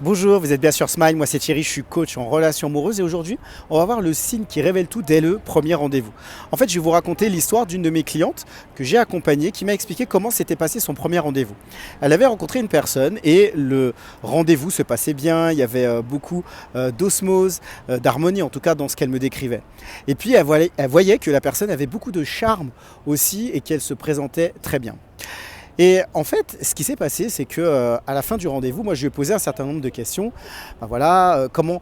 Bonjour, vous êtes bien sur Smile, moi c'est Thierry, je suis coach en relations amoureuses et aujourd'hui on va voir le signe qui révèle tout dès le premier rendez-vous. En fait je vais vous raconter l'histoire d'une de mes clientes que j'ai accompagnée qui m'a expliqué comment s'était passé son premier rendez-vous. Elle avait rencontré une personne et le rendez-vous se passait bien, il y avait beaucoup d'osmose, d'harmonie en tout cas dans ce qu'elle me décrivait. Et puis elle voyait que la personne avait beaucoup de charme aussi et qu'elle se présentait très bien. Et en fait, ce qui s'est passé, c'est que à la fin du rendez-vous, moi, je lui ai posé un certain nombre de questions. Ben voilà, comment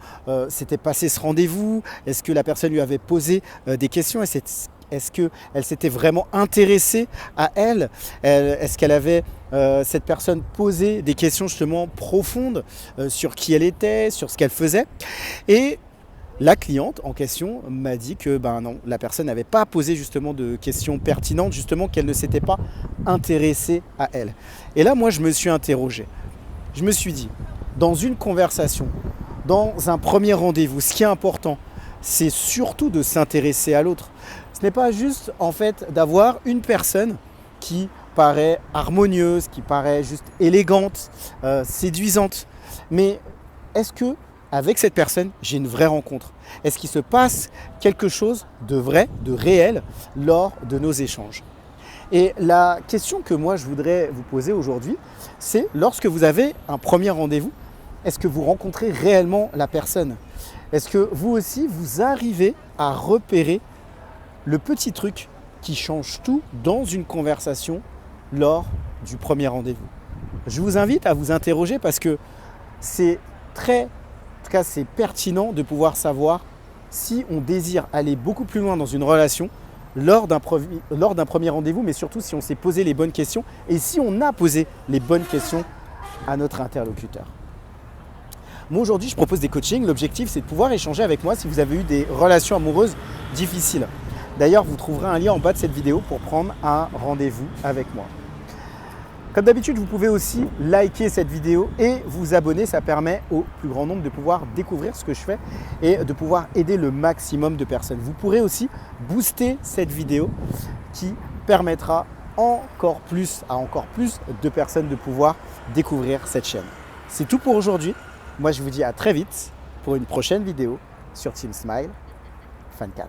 s'était passé ce rendez-vous? Est-ce que la personne lui avait posé des questions? Est-ce qu'elle s'était vraiment intéressée à elle? Est-ce qu'elle avait, cette personne, posé des questions justement profondes sur qui elle était, sur ce qu'elle faisait? Et la cliente en question m'a dit que ben non, la personne n'avait pas posé justement de questions pertinentes, justement qu'elle ne s'était pas intéressée à elle. Et là, moi, je me suis interrogé. Je me suis dit, dans une conversation, dans un premier rendez-vous, ce qui est important, c'est surtout de s'intéresser à l'autre. Ce n'est pas juste en fait d'avoir une personne qui paraît harmonieuse, qui paraît juste élégante, séduisante. Mais est-ce que avec cette personne, j'ai une vraie rencontre? Est-ce qu'il se passe quelque chose de vrai, de réel lors de nos échanges? Et la question que moi je voudrais vous poser aujourd'hui, c'est lorsque vous avez un premier rendez-vous, est-ce que vous rencontrez réellement la personne? Est-ce que vous aussi, vous arrivez à repérer le petit truc qui change tout dans une conversation lors du premier rendez-vous? Je vous invite à vous interroger parce que c'est en tout cas, c'est pertinent de pouvoir savoir si on désire aller beaucoup plus loin dans une relation lors d'un premier rendez-vous, mais surtout si on s'est posé les bonnes questions et si on a posé les bonnes questions à notre interlocuteur. Moi aujourd'hui, je propose des coachings. L'objectif, c'est de pouvoir échanger avec moi si vous avez eu des relations amoureuses difficiles. D'ailleurs, vous trouverez un lien en bas de cette vidéo pour prendre un rendez-vous avec moi. Comme d'habitude, vous pouvez aussi liker cette vidéo et vous abonner. Ça permet au plus grand nombre de pouvoir découvrir ce que je fais et de pouvoir aider le maximum de personnes. Vous pourrez aussi booster cette vidéo qui permettra à encore plus de personnes de pouvoir découvrir cette chaîne. C'est tout pour aujourd'hui. Moi, je vous dis à très vite pour une prochaine vidéo sur Team Smile Fan 4.